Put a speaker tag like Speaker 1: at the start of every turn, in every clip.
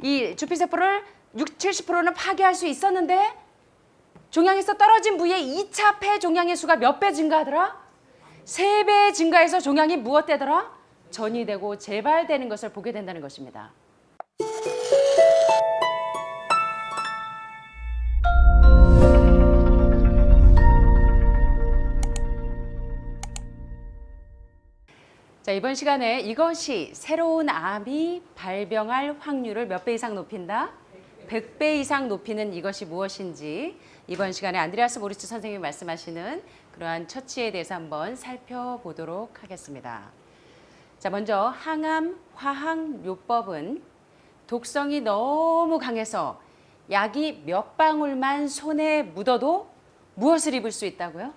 Speaker 1: 이 주피세포를 70%는 파괴할 수 있었는데 종양에서 떨어진 부위에 2차 폐 종양의 수가 몇 배 증가하더라? 3배 증가해서 종양이 무엇되더라? 전이되고 재발되는 것을 보게 된다는 것입니다. 자, 이번 시간에 이것이 새로운 암이 발병할 확률을 몇 배 이상 높인다? 100배 이상 높이는 이것이 무엇인지 이번 시간에 안드레아스 모리츠 선생님이 말씀하시는 그러한 처치에 대해서 한번 살펴보도록 하겠습니다. 자, 먼저 항암 화학요법은 독성이 너무 강해서 약이 몇 방울만 손에 묻어도 무엇을 입을 수 있다고요?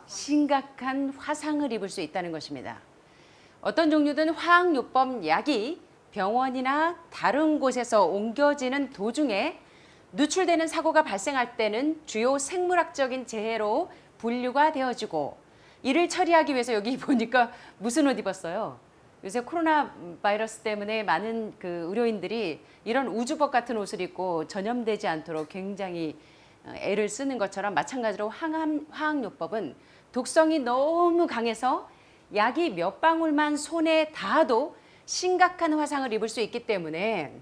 Speaker 1: 심각한 화상을 입을 수 있다는 것입니다. 어떤 종류든 화학요법 약이 병원이나 다른 곳에서 옮겨지는 도중에 누출되는 사고가 발생할 때는 주요 생물학적인 재해로 분류가 되어지고 이를 처리하기 위해서 여기 보니까 무슨 옷 입었어요? 요새 코로나 바이러스 때문에 많은 그 의료인들이 이런 우주복 같은 옷을 입고 전염되지 않도록 굉장히 애를 쓰는 것처럼 마찬가지로 화학요법은 독성이 너무 강해서 약이 몇 방울만 손에 닿아도 심각한 화상을 입을 수 있기 때문에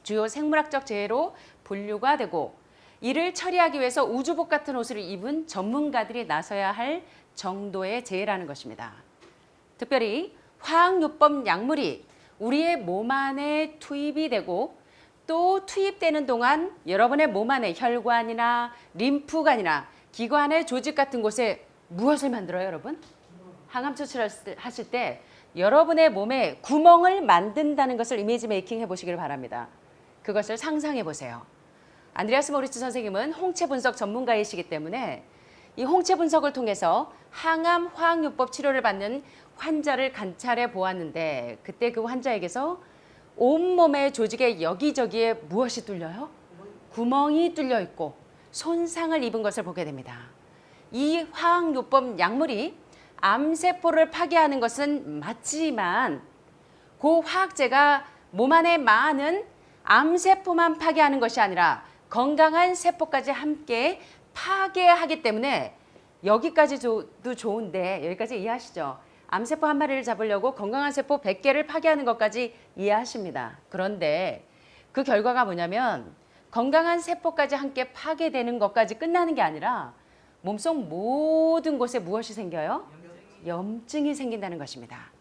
Speaker 1: 주요 생물학적 재해로 분류가 되고 이를 처리하기 위해서 우주복 같은 옷을 입은 전문가들이 나서야 할 정도의 재해라는 것입니다. 특별히 화학요법 약물이 우리의 몸 안에 투입이 되고 또 투입되는 동안 여러분의 몸 안에 혈관이나 림프관이나 기관의 조직 같은 곳에 무엇을 만들어요, 여러분? 항암 처치를 하실 때 여러분의 몸에 구멍을 만든다는 것을 이미지 메이킹 해보시길 바랍니다. 그것을 상상해 보세요. 안드레아스 모리츠 선생님은 홍채 분석 전문가이시기 때문에 이 홍채 분석을 통해서 항암 화학요법 치료를 받는 환자를 관찰해 보았는데 그때 그 환자에게서 온몸의 조직의 여기저기에 무엇이 뚫려요? 구멍이 뚫려 있고 손상을 입은 것을 보게 됩니다. 이 화학요법 약물이 암세포를 파괴하는 것은 맞지만 그 화학제가 몸 안에 많은 암세포만 파괴하는 것이 아니라 건강한 세포까지 함께 파괴하기 때문에 여기까지도 좋은데 여기까지 이해하시죠? 암세포 한 마리를 잡으려고 건강한 세포 100개를 파괴하는 것까지 이해하십니다. 그런데 그 결과가 뭐냐면 건강한 세포까지 함께 파괴되는 것까지 끝나는 게 아니라 몸속 모든 곳에 무엇이 생겨요? 염증이 생긴다는 것입니다.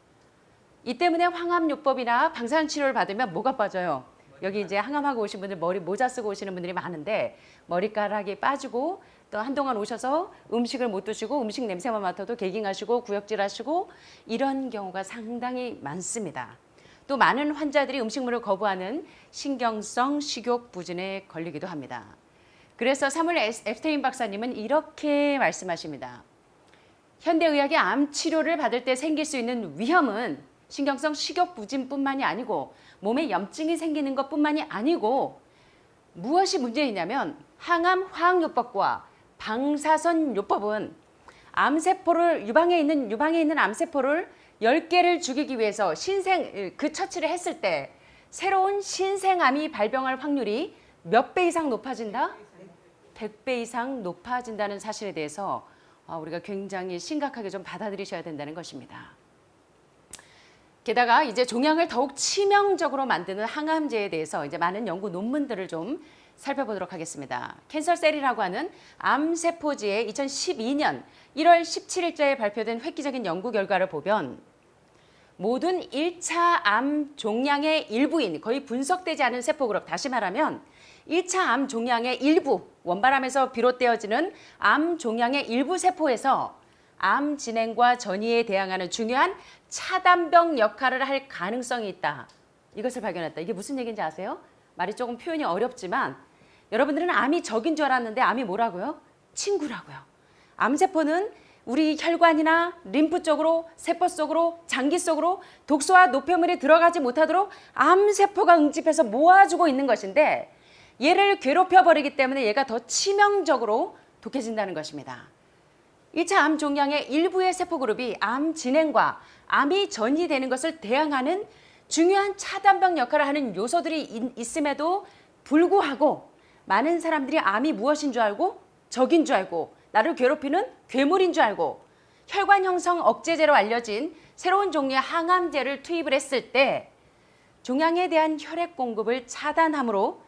Speaker 1: 이 때문에 항암요법이나 방사선치료를 받으면 뭐가 빠져요? 여기 이제 항암하고 오신 분들 머리 모자 쓰고 오시는 분들이 많은데 머리카락이 빠지고 또 한동안 오셔서 음식을 못 드시고 음식 냄새만 맡아도 개깅하시고 구역질하시고 이런 경우가 상당히 많습니다. 또 많은 환자들이 음식물을 거부하는 신경성 식욕 부진에 걸리기도 합니다. 그래서 사무엘 앱스테인 박사님은 이렇게 말씀하십니다. 현대의학의 암 치료를 받을 때 생길 수 있는 위험은 신경성 식욕 부진뿐만이 아니고 몸에 염증이 생기는 것뿐만이 아니고 무엇이 문제이냐면 항암 화학요법과 방사선요법은 암세포를 유방에 있는 암세포를 10개를 죽이기 위해서 그 처치를 했을 때 새로운 신생암이 발병할 확률이 몇 배 이상 높아진다? 100배 이상 높아진다는 사실에 대해서 우리가 굉장히 심각하게 좀 받아들이셔야 된다는 것입니다. 게다가 이제 종양을 더욱 치명적으로 만드는 항암제에 대해서 이제 많은 연구 논문들을 좀 살펴보도록 하겠습니다. 캔서셀이라고 하는 암세포지의 2012년 1월 17일자에 발표된 획기적인 연구 결과를 보면 모든 1차 암 종양의 일부인 거의 분석되지 않은 세포 그룹, 다시 말하면 1차 암 종양의 일부, 원발암에서 비롯되어지는 암 종양의 일부 세포에서 암 진행과 전이에 대항하는 중요한 차단벽 역할을 할 가능성이 있다. 이것을 발견했다. 이게 무슨 얘기인지 아세요? 말이 조금 표현이 어렵지만 여러분들은 암이 적인 줄 알았는데 암이 뭐라고요? 친구라고요. 암세포는 우리 혈관이나 림프 쪽으로, 세포 속으로, 장기 속으로 독소와 노폐물이 들어가지 못하도록 암세포가 응집해서 모아주고 있는 것인데 얘를 괴롭혀버리기 때문에 얘가 더 치명적으로 독해진다는 것입니다. 1차 암 종양의 일부의 세포 그룹이 암 진행과 암이 전이되는 것을 대항하는 중요한 차단벽 역할을 하는 요소들이 있음에도 불구하고 많은 사람들이 암이 무엇인 줄 알고 적인 줄 알고 나를 괴롭히는 괴물인 줄 알고 혈관 형성 억제제로 알려진 새로운 종류의 항암제를 투입을 했을 때 종양에 대한 혈액 공급을 차단함으로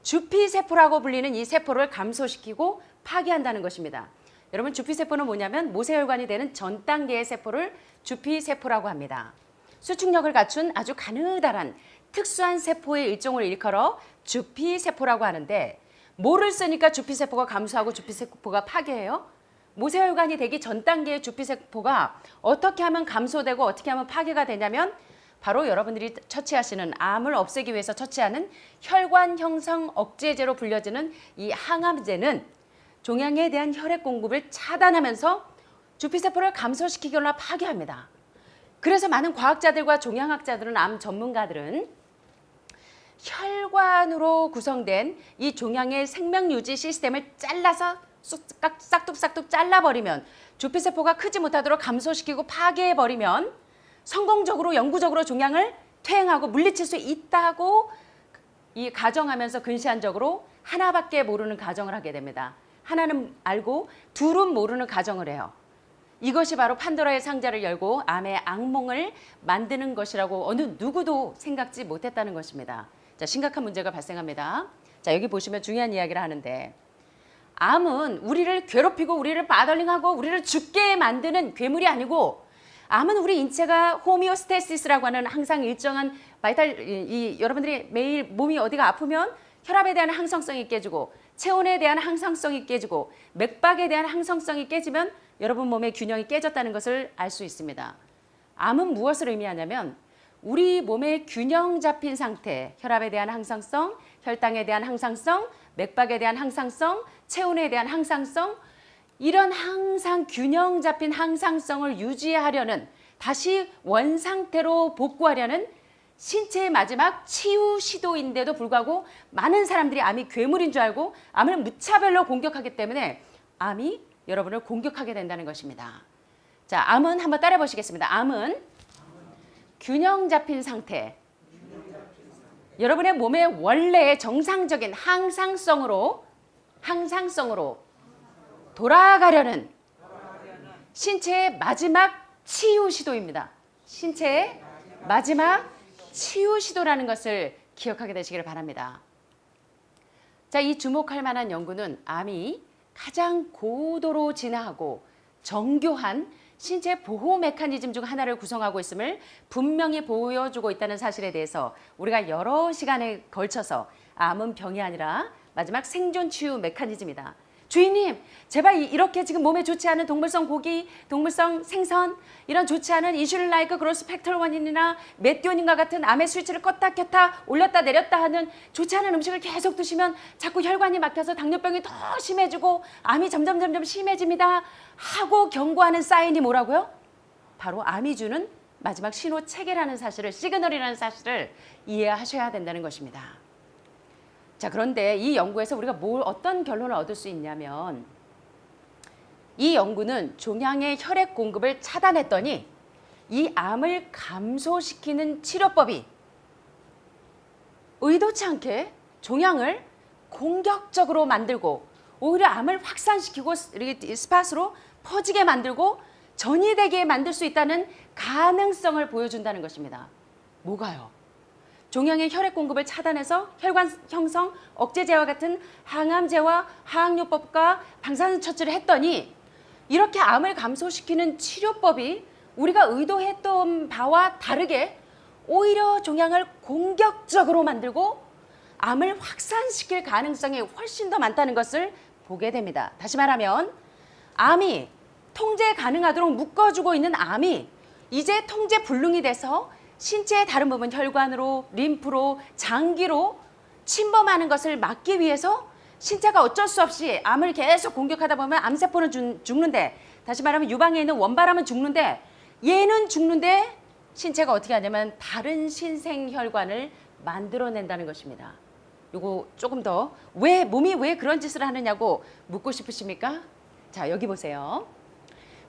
Speaker 1: 주피세포라고 불리는 이 세포를 감소시키고 파괴한다는 것입니다. 여러분, 주피세포는 뭐냐면 모세혈관이 되는 전 단계의 세포를 주피세포라고 합니다. 수축력을 갖춘 아주 가느다란 특수한 세포의 일종을 일컬어 주피세포라고 하는데 뭐를 쓰니까 주피세포가 감소하고 주피세포가 파괴해요? 모세혈관이 되기 전 단계의 주피세포가 어떻게 하면 감소되고 어떻게 하면 파괴가 되냐면 바로 여러분들이 처치하시는 암을 없애기 위해서 처치하는 혈관 형성 억제제로 불려지는 이 항암제는 종양에 대한 혈액 공급을 차단하면서 주피세포를 감소시키거나 파괴합니다. 그래서 많은 과학자들과 종양학자들은 암 전문가들은 혈관으로 구성된 이 종양의 생명유지 시스템을 잘라서 싹둑싹둑 잘라버리면 주피세포가 크지 못하도록 감소시키고 파괴해버리면 성공적으로 영구적으로 종양을 퇴행하고 물리칠 수 있다고 이 가정하면서 근시안적으로 하나밖에 모르는 가정을 하게 됩니다. 하나는 알고 둘은 모르는 가정을 해요. 이것이 바로 판도라의 상자를 열고 암의 악몽을 만드는 것이라고 어느 누구도 생각지 못했다는 것입니다. 자, 심각한 문제가 발생합니다. 자, 여기 보시면 중요한 이야기를 하는데 암은 우리를 괴롭히고 우리를 바덜링하고 우리를 죽게 만드는 괴물이 아니고 암은 우리 인체가 호미오스테시스라고 하는 항상 일정한 여러분들이 매일 몸이 어디가 아프면 혈압에 대한 항상성이 깨지고 체온에 대한 항상성이 깨지고 맥박에 대한 항상성이 깨지면 여러분 몸의 균형이 깨졌다는 것을 알 수 있습니다. 암은 무엇을 의미하냐면 우리 몸의 균형 잡힌 상태, 혈압에 대한 항상성, 혈당에 대한 항상성, 맥박에 대한 항상성, 체온에 대한 항상성, 이런 항상 균형 잡힌 항상성을 유지하려는 다시 원상태로 복구하려는 신체의 마지막 치유 시도인데도 불구하고 많은 사람들이 암이 괴물인 줄 알고 암을 무차별로 공격하기 때문에 암이 여러분을 공격하게 된다는 것입니다. 자, 암은 한번 따라 보시겠습니다. 암은 균형 잡힌 상태. 여러분의 몸의 원래의 정상적인 항상성으로 돌아가려는 신체의 마지막 치유 시도입니다. 신체의 마지막 치유 시도라는 것을 기억하게 되시기를 바랍니다. 자, 이 주목할 만한 연구는 암이 가장 고도로 진화하고 정교한 신체 보호 메커니즘 중 하나를 구성하고 있음을 분명히 보여주고 있다는 사실에 대해서 우리가 여러 시간에 걸쳐서 암은 병이 아니라 마지막 생존 치유 메커니즘이다. 주인님, 제발 이렇게 지금 몸에 좋지 않은 동물성 고기, 동물성 생선, 이런 좋지 않은 인슐린 라이크 그로스 팩터 1이나 메티오닌과 같은 암의 수치를 껐다 켰다 올렸다 내렸다 하는 좋지 않은 음식을 계속 드시면 자꾸 혈관이 막혀서 당뇨병이 더 심해지고 암이 점점 심해집니다 하고 경고하는 사인이 뭐라고요? 바로 암이 주는 마지막 신호 체계라는 사실을, 시그널이라는 사실을 이해하셔야 된다는 것입니다. 자, 그런데 이 연구에서 우리가 어떤 결론을 얻을 수 있냐면 이 연구는 종양의 혈액 공급을 차단했더니 이 암을 감소시키는 치료법이 의도치 않게 종양을 공격적으로 만들고 오히려 암을 확산시키고 스팟으로 퍼지게 만들고 전이 되게 만들 수 있다는 가능성을 보여준다는 것입니다. 뭐가요? 종양의 혈액 공급을 차단해서 혈관 형성 억제제와 같은 항암제와 항암요법과 방사선 처치를 했더니 이렇게 암을 감소시키는 치료법이 우리가 의도했던 바와 다르게 오히려 종양을 공격적으로 만들고 암을 확산시킬 가능성이 훨씬 더 많다는 것을 보게 됩니다. 다시 말하면 암이 통제 가능하도록 묶어주고 있는 암이 이제 통제 불능이 돼서 신체의 다른 부분 혈관으로, 림프로, 장기로 침범하는 것을 막기 위해서 신체가 어쩔 수 없이 암을 계속 공격하다 보면 암세포는 죽는데, 다시 말하면 유방에 있는 원발암은 죽는데, 얘는 죽는데 신체가 어떻게 하냐면 다른 신생혈관을 만들어낸다는 것입니다. 요거 조금 더 몸이 왜 그런 짓을 하느냐고 묻고 싶으십니까? 자, 여기 보세요.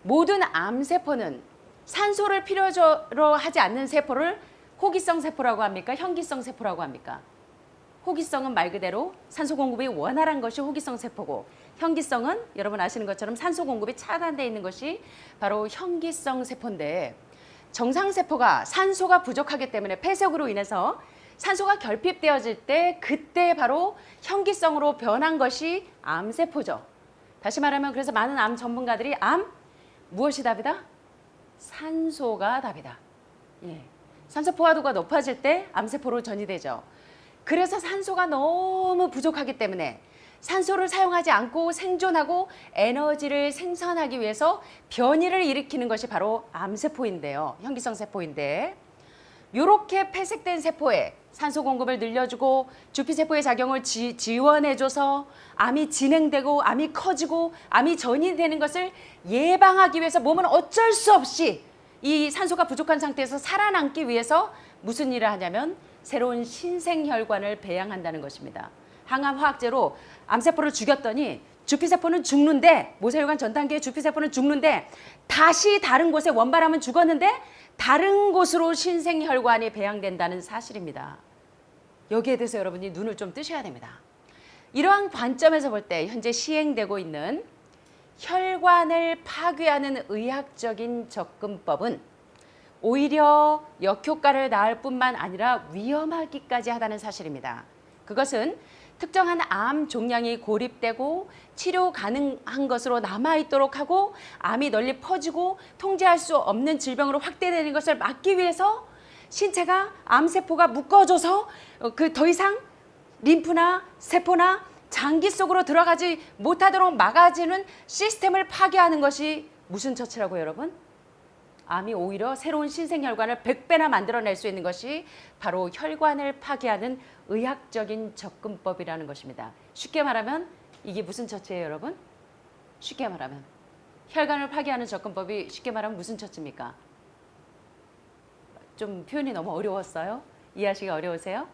Speaker 1: 모든 암세포는 산소를 필요로 하지 않는 세포를 호기성 세포라고 합니까? 현기성 세포라고 합니까? 호기성은 말 그대로 산소 공급이 원활한 것이 호기성 세포고, 현기성은 여러분 아시는 것처럼 산소 공급이 차단되어 있는 것이 바로 현기성 세포인데, 정상 세포가 산소가 부족하기 때문에 폐쇄적으로 인해서 산소가 결핍되어질 때 그때 바로 현기성으로 변한 것이 암세포죠. 다시 말하면 그래서 많은 암 전문가들이 암 무엇이 답이다? 산소가 답이다. 예. 산소 포화도가 높아질 때 암세포로 전이되죠. 그래서 산소가 너무 부족하기 때문에 산소를 사용하지 않고 생존하고 에너지를 생산하기 위해서 변이를 일으키는 것이 바로 암세포인데요. 현기성 세포인데, 이렇게 폐색된 세포에 산소 공급을 늘려주고 주피세포의 작용을 지원해줘서 암이 진행되고 암이 커지고 암이 전이되는 것을 예방하기 위해서 몸은 어쩔 수 없이 이 산소가 부족한 상태에서 살아남기 위해서 무슨 일을 하냐면 새로운 신생혈관을 배양한다는 것입니다. 항암 화학제로 암세포를 죽였더니 주피세포는 죽는데, 모세혈관 전 단계의 주피세포는 죽는데 다시 다른 곳에 원발암은 죽었는데 다른 곳으로 신생혈관이 배양된다는 사실입니다. 여기에 대해서 여러분이 눈을 좀 뜨셔야 됩니다. 이러한 관점에서 볼 때 현재 시행되고 있는 혈관을 파괴하는 의학적인 접근법은 오히려 역효과를 낳을 뿐만 아니라 위험하기까지 하다는 사실입니다. 그것은 특정한 암 종양이 고립되고 치료 가능한 것으로 남아있도록 하고 암이 널리 퍼지고 통제할 수 없는 질병으로 확대되는 것을 막기 위해서 신체가 암세포가 묶어줘서 더 이상 림프나 세포나 장기 속으로 들어가지 못하도록 막아주는 시스템을 파괴하는 것이 무슨 처치라고요, 여러분? 암이 오히려 새로운 신생혈관을 100배나 만들어낼 수 있는 것이 바로 혈관을 파괴하는 의학적인 접근법이라는 것입니다. 쉽게 말하면 이게 무슨 처치예요, 여러분? 쉽게 말하면 혈관을 파괴하는 접근법이 쉽게 말하면 무슨 처치입니까? 좀 표현이 너무 어려웠어요? 이해하시기 어려우세요?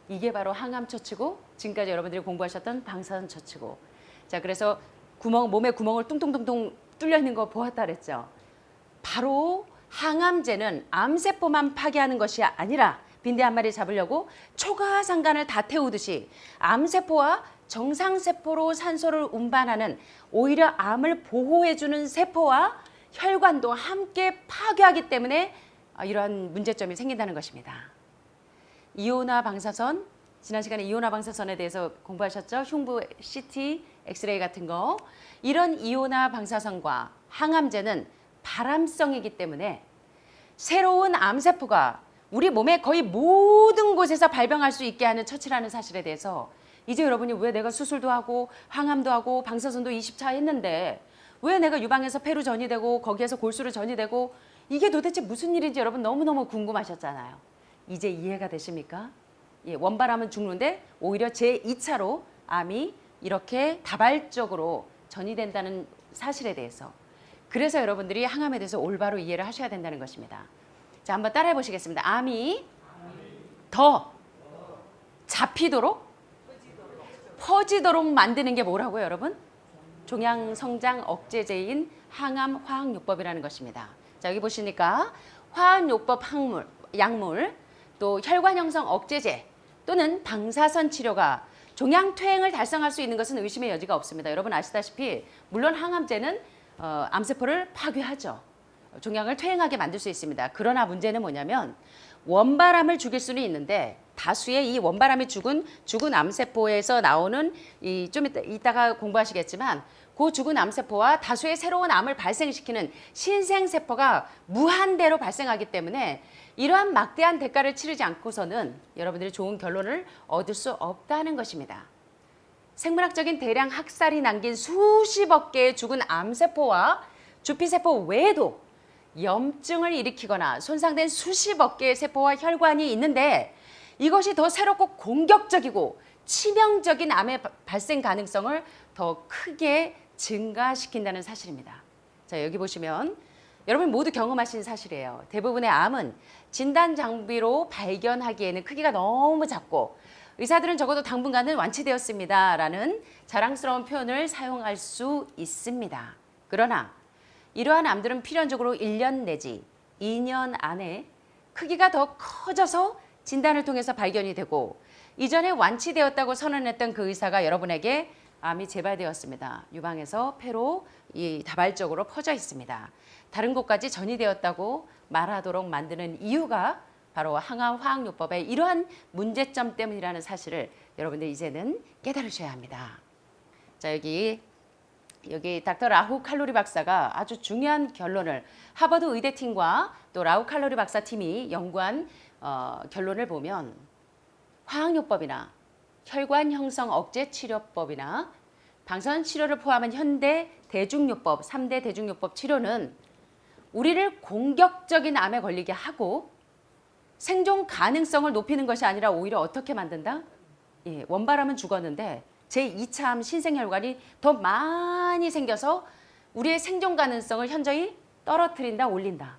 Speaker 1: 이게 바로 항암 처치고 지금까지 여러분들이 공부하셨던 방사선 처치고, 자, 그래서 몸에 구멍을 뚱뚱뚱뚱 뚫려 있는 거 보았다 그랬죠. 바로 항암제는 암세포만 파괴하는 것이 아니라 빈대 한 마리 잡으려고 초가상간을 다 태우듯이 암세포와 정상세포로 산소를 운반하는, 오히려 암을 보호해주는 세포와 혈관도 함께 파괴하기 때문에 이러한 문제점이 생긴다는 것입니다. 이온화 방사선, 지난 시간에 이온화 방사선에 대해서 공부하셨죠? 흉부 CT, 엑스레이 같은 거. 이런 이온화 방사선과 항암제는 발암성이기 때문에 새로운 암세포가 우리 몸의 거의 모든 곳에서 발병할 수 있게 하는 처치라는 사실에 대해서 이제 여러분이 왜 내가 수술도 하고 항암도 하고 방사선도 20차 했는데 왜 내가 유방에서 폐로 전이되고 거기에서 골수로 전이되고 이게 도대체 무슨 일인지 여러분 너무너무 궁금하셨잖아요. 이제 이해가 되십니까? 예, 원발암은 죽는데 오히려 제2차로 암이 이렇게 다발적으로 전이된다는 사실에 대해서, 그래서 여러분들이 항암에 대해서 올바로 이해를 하셔야 된다는 것입니다. 자, 한번 따라해 보시겠습니다. 암이 더 잡히도록 퍼지도록 만드는 게 뭐라고요, 여러분? 종양성장 억제제인 항암 화학요법이라는 것입니다. 자, 여기 보시니까 화학요법 약물, 또 혈관 형성 억제제 또는 방사선 치료가 종양 퇴행을 달성할 수 있는 것은 의심의 여지가 없습니다. 여러분 아시다시피 물론 항암제는 암세포를 파괴하죠. 종양을 퇴행하게 만들 수 있습니다. 그러나 문제는 뭐냐면 원발암을 죽일 수는 있는데 다수의 이 원발암이 죽은 암세포에서 나오는 좀 이따가 공부하시겠지만 그 죽은 암세포와 다수의 새로운 암을 발생시키는 신생세포가 무한대로 발생하기 때문에 이러한 막대한 대가를 치르지 않고서는 여러분들이 좋은 결론을 얻을 수 없다는 것입니다. 생물학적인 대량 학살이 남긴 수십억 개의 죽은 암세포와 주피세포 외에도 염증을 일으키거나 손상된 수십억 개의 세포와 혈관이 있는데 이것이 더 새롭고 공격적이고 치명적인 암의 발생 가능성을 더 크게 증가시킨다는 사실입니다. 자, 여기 보시면 여러분 모두 경험하신 사실이에요. 대부분의 암은 진단 장비로 발견하기에는 크기가 너무 작고 의사들은 적어도 당분간은 완치되었습니다 라는 자랑스러운 표현을 사용할 수 있습니다. 그러나 이러한 암들은 필연적으로 1년 내지 2년 안에 크기가 더 커져서 진단을 통해서 발견이 되고 이전에 완치되었다고 선언했던 그 의사가 여러분에게 암이 재발되었습니다. 유방에서 폐로 다발적으로 퍼져 있습니다. 다른 곳까지 전이되었다고 말하도록 만드는 이유가 바로 항암 화학요법의 이러한 문제점 때문이라는 사실을 여러분들 이제는 깨달으셔야 합니다. 자, 여기 닥터 라후 칼로리 박사가 아주 중요한 결론을 하버드 의대팀과 또 라후 칼로리 박사 팀이 연구한 결론을 보면 화학요법이나 혈관 형성 억제 치료법이나 방사선 치료를 포함한 현대 대중요법, 3대 대중요법 치료는 우리를 공격적인 암에 걸리게 하고 생존 가능성을 높이는 것이 아니라 오히려 어떻게 만든다? 예, 원발암은 죽었는데 제2차 암 신생혈관이 더 많이 생겨서 우리의 생존 가능성을 현저히 떨어뜨린다, 올린다.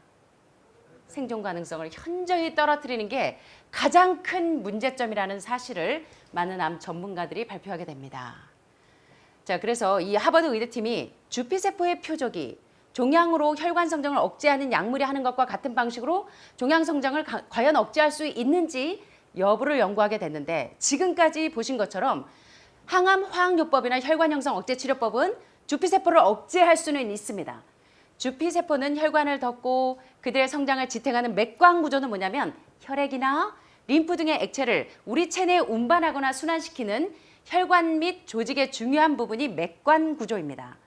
Speaker 1: 생존 가능성을 현저히 떨어뜨리는 게 가장 큰 문제점이라는 사실을 많은 암 전문가들이 발표하게 됩니다. 자, 그래서 이 하버드 의대팀이 주피세포의 표적이 종양으로 혈관 성장을 억제하는 약물이 하는 것과 같은 방식으로 종양 성장을 과연 억제할 수 있는지 여부를 연구하게 됐는데 지금까지 보신 것처럼 항암 화학요법이나 혈관 형성 억제 치료법은 주피세포를 억제할 수는 있습니다. 주피세포는 혈관을 덮고 그들의 성장을 지탱하는 맥관 구조는 뭐냐면 혈액이나 림프 등의 액체를 우리 체내에 운반하거나 순환시키는 혈관 및 조직의 중요한 부분이 맥관 구조입니다.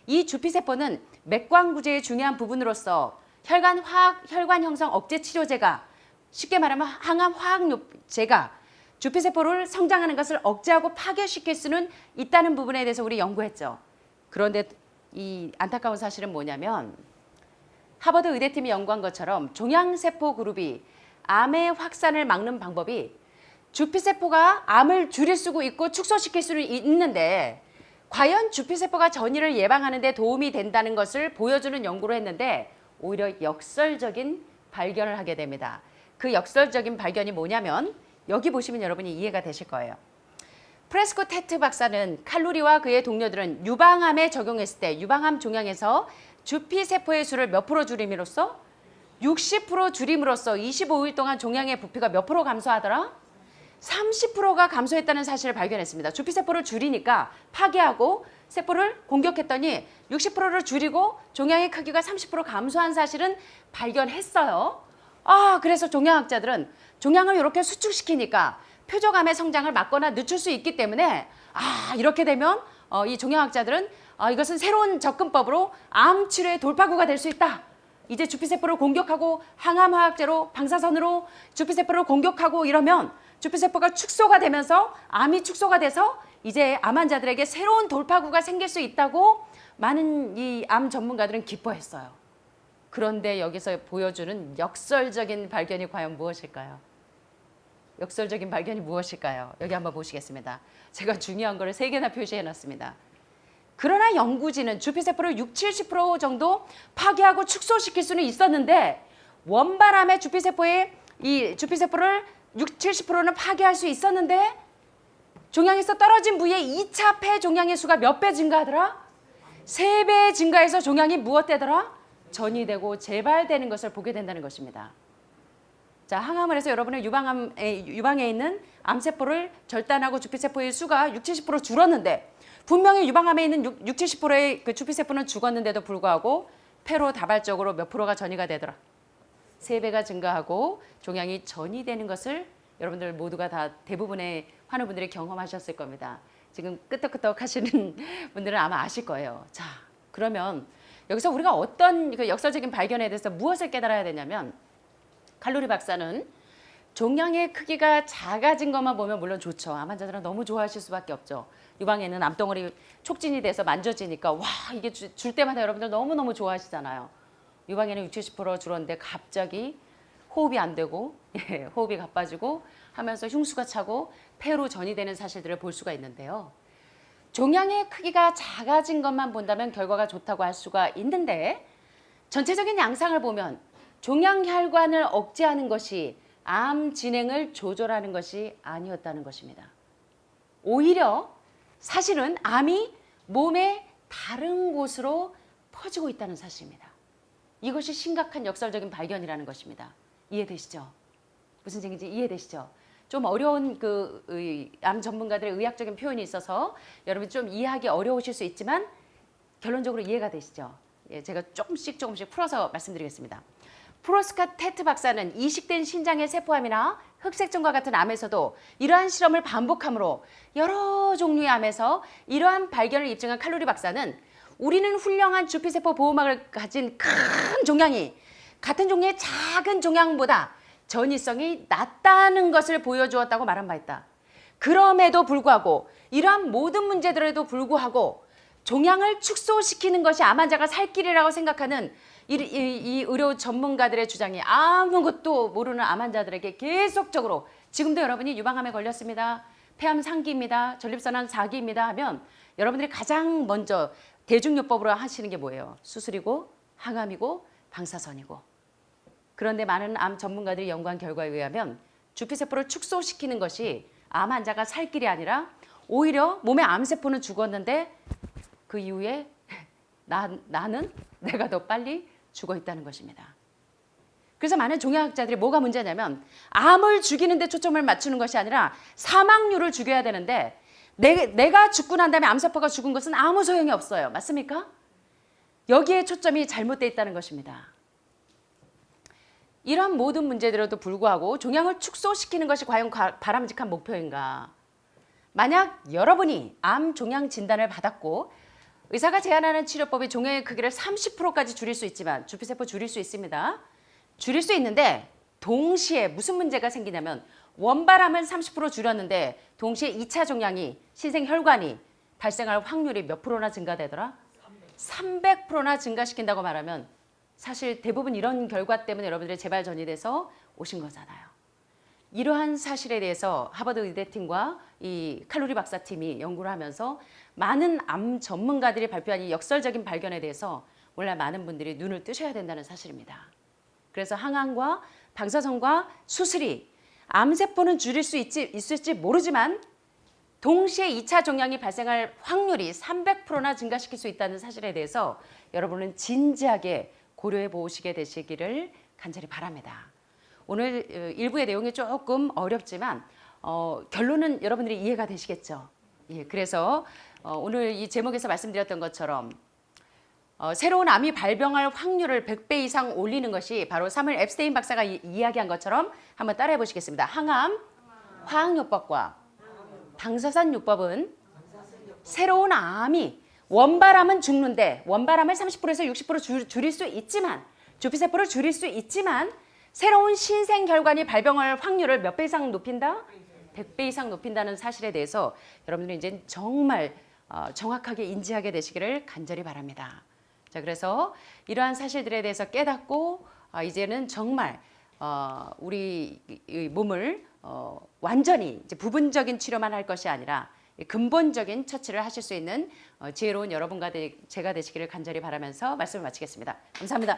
Speaker 1: 이 주피세포는 맥관 구조의 중요한 부분으로서 혈관 형성 억제 치료제가 쉽게 말하면 항암 화학제가 주피세포를 성장하는 것을 억제하고 파괴시킬 수는 있다는 부분에 대해서 우리 연구했죠. 그런데 이 안타까운 사실은 뭐냐면 하버드 의대팀이 연구한 것처럼 종양세포 그룹이 암의 확산을 막는 방법이 주피세포가 암을 줄일 수 있고 축소시킬 수는 있는데 과연 주피세포가 전이를 예방하는 데 도움이 된다는 것을 보여주는 연구를 했는데 오히려 역설적인 발견을 하게 됩니다. 그 역설적인 발견이 뭐냐면 여기 보시면 여러분이 이해가 되실 거예요. 프레스코 테트 박사는 칼로리와 그의 동료들은 유방암에 적용했을 때 유방암 종양에서 주피세포의 수를 몇 프로 줄임으로써 60% 줄임으로써 25일 동안 종양의 부피가 몇 프로 감소하더라? 30%가 감소했다는 사실을 발견했습니다. 주피세포를 줄이니까 파괴하고 세포를 공격했더니 60%를 줄이고 종양의 크기가 30% 감소한 사실은 발견했어요. 그래서 종양학자들은 종양을 이렇게 수축시키니까 표적암의 성장을 막거나 늦출 수 있기 때문에 이렇게 되면 이 종양학자들은 이것은 새로운 접근법으로 암 치료의 돌파구가 될 수 있다. 이제 주피세포를 공격하고 항암화학제로 방사선으로 주피세포를 공격하고 이러면 주피세포가 축소가 되면서 암이 축소가 돼서 이제 암 환자들에게 새로운 돌파구가 생길 수 있다고 많은 이 암 전문가들은 기뻐했어요. 그런데 여기서 보여주는 역설적인 발견이 과연 무엇일까요? 역설적인 발견이 무엇일까요? 여기 한번 보시겠습니다. 제가 중요한 거를 3개나 표시해 놨습니다. 그러나 연구진은 주피세포를 60-70% 정도 파괴하고 축소시킬 수는 있었는데 원발암의 주피세포를 60-70%는 파괴할 수 있었는데 종양에서 떨어진 부위에 2차 폐 종양의 수가 몇 배 증가하더라? 3배 증가해서 종양이 무엇되더라? 전이되고 재발되는 것을 보게 된다는 것입니다. 자, 항암을 해서 여러분의 유방에 있는 암세포를 절단하고 주피세포의 수가 60-70% 줄었는데 분명히 유방암에 있는 60-70%의 그 주피세포는 죽었는데도 불구하고 폐로 다발적으로 몇 프로가 전이가 되더라. 3배가 증가하고 종양이 전이되는 것을 여러분들 모두가 다 대부분의 환우분들이 경험하셨을 겁니다. 지금 끄떡끄떡 하시는 분들은 아마 아실 거예요. 자, 그러면 여기서 우리가 어떤 그 역설적인 발견에 대해서 무엇을 깨달아야 되냐면 칼로리 박사는 종양의 크기가 작아진 것만 보면 물론 좋죠. 암 환자들은 너무 좋아하실 수밖에 없죠. 유방에는 암덩어리 촉진이 돼서 만져지니까 와 이게 줄 때마다 여러분들 너무너무 좋아하시잖아요. 유방에는 60-70% 줄었는데 갑자기 호흡이 안 되고 호흡이 가빠지고 하면서 흉수가 차고 폐로 전이되는 사실들을 볼 수가 있는데요. 종양의 크기가 작아진 것만 본다면 결과가 좋다고 할 수가 있는데 전체적인 양상을 보면 종양혈관을 억제하는 것이 암 진행을 조절하는 것이 아니었다는 것입니다. 오히려 사실은 암이 몸의 다른 곳으로 퍼지고 있다는 사실입니다. 이것이 심각한 역설적인 발견이라는 것입니다. 이해되시죠? 무슨 얘기인지 이해되시죠? 좀 어려운 암 전문가들의 의학적인 표현이 있어서 여러분 좀 이해하기 어려우실 수 있지만 결론적으로 이해가 되시죠? 예, 제가 조금씩 풀어서 말씀드리겠습니다. 프로스카 테트 박사는 이식된 신장의 세포암이나 흑색종과 같은 암에서도 이러한 실험을 반복함으로 여러 종류의 암에서 이러한 발견을 입증한 칼로리 박사는 우리는 훌륭한 주피세포 보호막을 가진 큰 종양이 같은 종류의 작은 종양보다 전이성이 낮다는 것을 보여주었다고 말한 바 있다. 그럼에도 불구하고 이러한 모든 문제들에도 불구하고 종양을 축소시키는 것이 암 환자가 살 길이라고 생각하는 이 의료 전문가들의 주장이 아무것도 모르는 암 환자들에게 계속적으로 지금도 여러분이 유방암에 걸렸습니다. 폐암 3기입니다. 전립선암 4기입니다 하면 여러분들이 가장 먼저 대중요법으로 하시는 게 뭐예요? 수술이고 항암이고 방사선이고. 그런데 많은 암 전문가들의 연구한 결과에 의하면 주피세포를 축소시키는 것이 암 환자가 살 길이 아니라 오히려 몸의 암세포는 죽었는데 그 이후에 나는 내가 더 빨리 죽어 있다는 것입니다. 그래서 많은 종양학자들이 뭐가 문제냐면 암을 죽이는 데 초점을 맞추는 것이 아니라 사망률을 죽여야 되는데 내가 죽고 난 다음에 암세포가 죽은 것은 아무 소용이 없어요. 맞습니까? 여기에 초점이 잘못되어 있다는 것입니다. 이러한 모든 문제들에도 불구하고 종양을 축소시키는 것이 과연 바람직한 목표인가? 만약 여러분이 암 종양 진단을 받았고 의사가 제안하는 치료법이 종양의 크기를 30%까지 줄일 수 있지만 주피세포 줄일 수 있습니다. 줄일 수 있는데 동시에 무슨 문제가 생기냐면 원발암은 30% 줄였는데 동시에 2차 종양이 신생혈관이 발생할 확률이 몇 프로나 증가되더라? 300%나 증가시킨다고 말하면 사실 대부분 이런 결과 때문에 여러분들이 재발 전이돼서 오신 거잖아요. 이러한 사실에 대해서 하버드 의대팀과 이 칼로리 박사팀이 연구를 하면서 많은 암 전문가들이 발표한 이 역설적인 발견에 대해서 원래 많은 분들이 눈을 뜨셔야 된다는 사실입니다. 그래서 항암과 방사선과 수술이 암세포는 줄일 수 있을지 모르지만 동시에 2차 종양이 발생할 확률이 300%나 증가시킬 수 있다는 사실에 대해서 여러분은 진지하게 고려해 보시게 되시기를 간절히 바랍니다. 오늘 일부의 내용이 조금 어렵지만 결론은 여러분들이 이해가 되시겠죠. 예, 그래서 오늘 이 제목에서 말씀드렸던 것처럼 새로운 암이 발병할 확률을 100배 이상 올리는 것이 바로 사무엘 앱스테인 박사가 이야기한 것처럼 한번 따라해 보시겠습니다. 항암, 화학요법과 방사선요법은 새로운 암이 원발암은 죽는데 원발암을 30%에서 60% 줄일 수 있지만 주피세포를 줄일 수 있지만 새로운 신생혈관이 발병할 확률을 몇 배 이상 높인다? 100배 이상 높인다는 사실에 대해서 여러분들이 이제 정말 정확하게 인지하게 되시기를 간절히 바랍니다. 자, 그래서 이러한 사실들에 대해서 깨닫고 이제는 정말 우리 몸을 완전히 이제 부분적인 치료만 할 것이 아니라 근본적인 처치를 하실 수 있는 지혜로운 여러분과 제가 되시기를 간절히 바라면서 말씀을 마치겠습니다. 감사합니다.